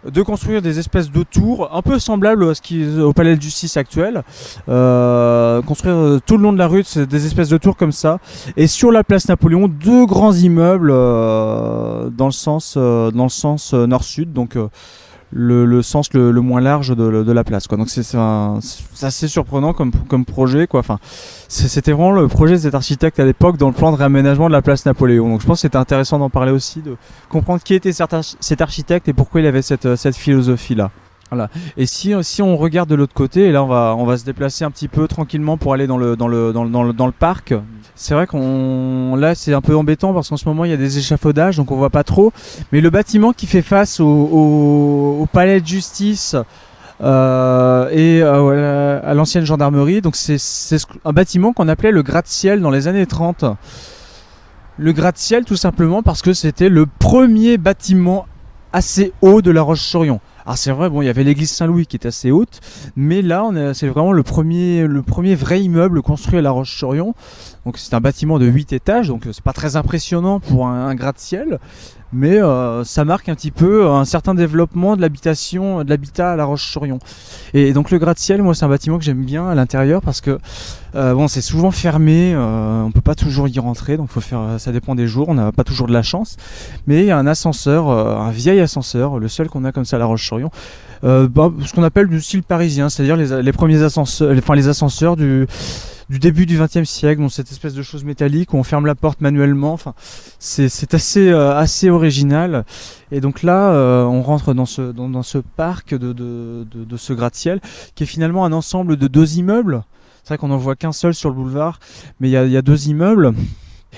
Speaker 2: de construire des espèces de tours un peu semblables au palais de justice actuel, construire tout le long de la rue des espèces de tours comme ça, et sur la place Napoléon 2 grands immeubles dans le sens nord-sud, donc le sens le moins large de la place, quoi. Donc c'est assez surprenant comme projet, quoi. Enfin, c'était vraiment le projet de cet architecte à l'époque dans le plan de réaménagement de la place Napoléon. Donc je pense que c'était intéressant d'en parler aussi, de comprendre qui était cet architecte et pourquoi il avait cette philosophie-là. Voilà. Et si on regarde de l'autre côté, et là on va se déplacer un petit peu tranquillement pour aller dans le parc. C'est vrai là c'est un peu embêtant parce qu'en ce moment il y a des échafaudages, donc on voit pas trop. Mais le bâtiment qui fait face au palais de justice et à l'ancienne gendarmerie, donc c'est un bâtiment qu'on appelait le gratte-ciel dans les années 30. Le gratte-ciel tout simplement parce que c'était le premier bâtiment assez haut de La Roche-sur-Yon. Alors c'est vrai, il y avait l'église Saint-Louis qui était assez haute, mais là c'est vraiment le premier vrai immeuble construit à La Roche-sur-Yon. Donc c'est un bâtiment de 8 étages, donc c'est pas très impressionnant pour un gratte-ciel, mais ça marque un petit peu un certain développement de l'habitat à La Roche-sur-Yon. Et donc le gratte-ciel, moi c'est un bâtiment que j'aime bien à l'intérieur parce que c'est souvent fermé, on peut pas toujours y rentrer, donc ça dépend des jours, on n'a pas toujours de la chance, mais il y a un ascenseur, un vieil ascenseur, le seul qu'on a comme ça à La Roche-sur-Yon, ce qu'on appelle du style parisien, c'est-à-dire les premiers ascenseurs, les ascenseurs du début du XXe siècle, donc cette espèce de chose métallique où on ferme la porte manuellement. Enfin, c'est assez original. Et donc là, on rentre dans ce parc de ce gratte-ciel, qui est finalement un ensemble de 2 immeubles. C'est vrai qu'on n'en voit qu'un seul sur le boulevard, mais il y a 2 immeubles.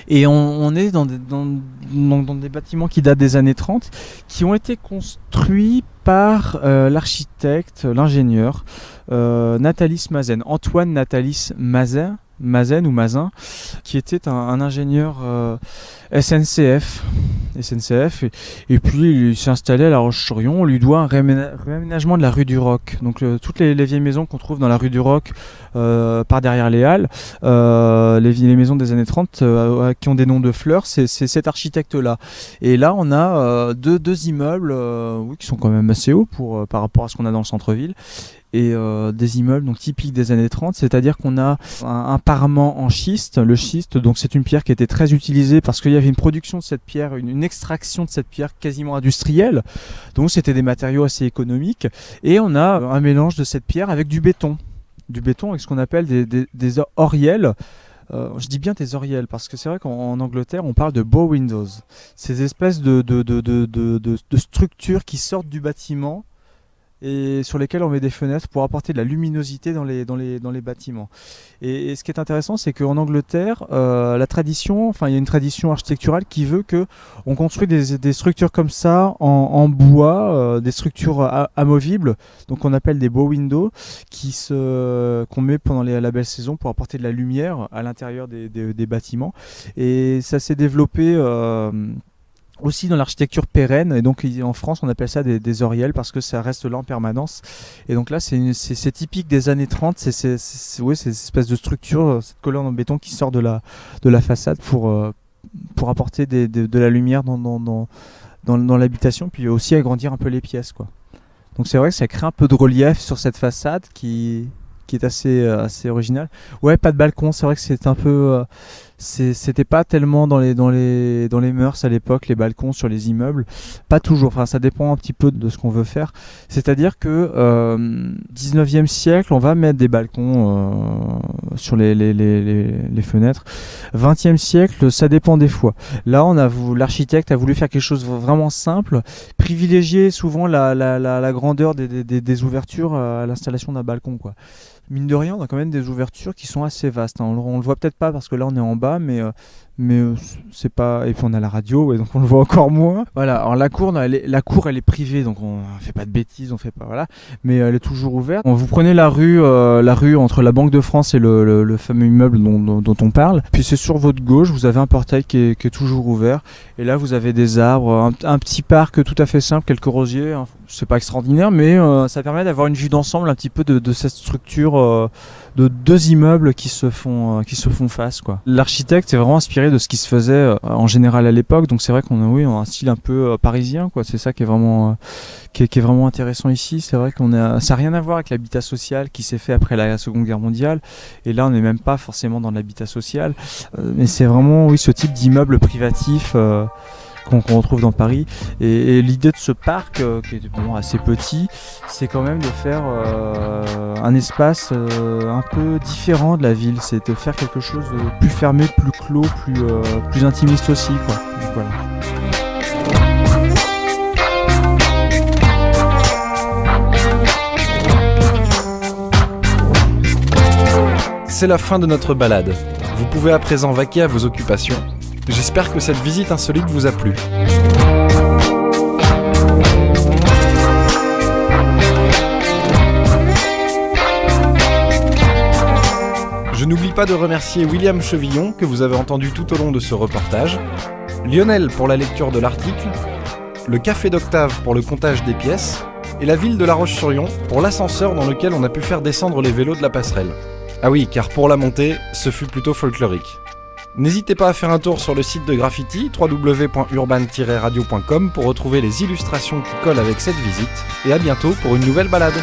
Speaker 2: Et on est dans des bâtiments qui datent des années 30, qui ont été construits par l'architecte, l'ingénieur Nathalie Mazen, Antoine Nathalie Mazen ou Mazin, qui était un ingénieur SNCF. Et puis il s'est installé à La Roche-sur-Yon. On lui doit un réaménagement de la rue du Roc. Donc toutes les vieilles maisons qu'on trouve dans la rue du Roc, par derrière les Halles, les maisons des années 30 qui ont des noms de fleurs, c'est cet architecte-là. Et là on a deux immeubles qui sont quand même assez hauts par rapport à ce qu'on a dans le centre-ville. Et des immeubles donc typiques des années 30, c'est-à-dire qu'on a un parement en schiste. Le schiste, donc c'est une pierre qui était très utilisée parce qu'il y avait une production de cette pierre, une extraction de cette pierre quasiment industrielle. Donc c'était des matériaux assez économiques. Et on a un mélange de cette pierre avec du béton avec ce qu'on appelle des oriels. Je dis bien des oriels parce que c'est vrai qu'en Angleterre on parle de bow windows. Ces espèces de structures qui sortent du bâtiment et sur lesquels on met des fenêtres pour apporter de la luminosité dans les bâtiments. Et ce qui est intéressant, c'est qu'en Angleterre, il y a une tradition architecturale qui veut que on construit des structures comme ça en bois, des structures amovibles, donc on appelle des bow windows, qu'on met pendant la belle saison pour apporter de la lumière à l'intérieur des bâtiments. Et ça s'est développé aussi dans l'architecture pérenne, et donc en France on appelle ça des oriels parce que ça reste là en permanence. Et donc là c'est typique des années 30, c'est cette espèce de structure, cette colonne en béton qui sort de la façade pour apporter de la lumière dans l'habitation, puis aussi agrandir un peu les pièces, quoi. Donc c'est vrai que ça crée un peu de relief sur cette façade qui est assez original. Ouais, pas de balcon, c'est vrai que c'est un peu c'était pas tellement dans les mœurs à l'époque, les balcons sur les immeubles, pas toujours, enfin ça dépend un petit peu de ce qu'on veut faire. C'est-à-dire que 19e siècle, on va mettre des balcons sur les fenêtres. 20e siècle, ça dépend des fois. Là, l'architecte a voulu faire quelque chose de vraiment simple, privilégier souvent la grandeur des ouvertures à l'installation d'un balcon, quoi. Mine de rien, on a quand même des ouvertures qui sont assez vastes, hein. On le voit peut-être pas parce que là on est en bas, mais c'est pas. Et puis on a la radio, et donc on le voit encore moins. Voilà. Alors la cour, elle est privée, donc on fait pas de bêtises, on fait pas, voilà. Mais elle est toujours ouverte. Vous prenez la rue entre la Banque de France et le fameux immeuble dont on parle. Puis c'est sur votre gauche, vous avez un portail qui est toujours ouvert. Et là vous avez des arbres, un petit parc tout à fait simple, quelques rosiers. Hein. C'est pas extraordinaire, mais ça permet d'avoir une vue d'ensemble un petit peu de cette structure de deux immeubles qui se font face, quoi. L'architecte est vraiment inspiré de ce qui se faisait en général à l'époque, donc c'est vrai qu'on a un style un peu parisien, quoi. C'est ça qui est vraiment qui est vraiment intéressant ici. C'est vrai ça n'a rien à voir avec l'habitat social qui s'est fait après la Seconde Guerre mondiale, et là on n'est même pas forcément dans l'habitat social, mais c'est vraiment ce type d'immeuble privatif qu'on retrouve dans Paris. Et l'idée de ce parc, qui est assez petit, c'est quand même de faire un espace un peu différent de la ville. C'est de faire quelque chose de plus fermé, plus clos, plus intimiste aussi, quoi. Donc, voilà.
Speaker 1: C'est la fin de notre balade. Vous pouvez à présent vaquer à vos occupations. J'espère que cette visite insolite vous a plu. Je n'oublie pas de remercier William Chevillon, que vous avez entendu tout au long de ce reportage, Lionel pour la lecture de l'article, le Café d'Octave pour le comptage des pièces, et la ville de La Roche-sur-Yon pour l'ascenseur dans lequel on a pu faire descendre les vélos de la passerelle. Ah oui, car pour la montée, ce fut plutôt folklorique. N'hésitez pas à faire un tour sur le site de Graffiti, www.urban-radio.com, pour retrouver les illustrations qui collent avec cette visite, et à bientôt pour une nouvelle balade.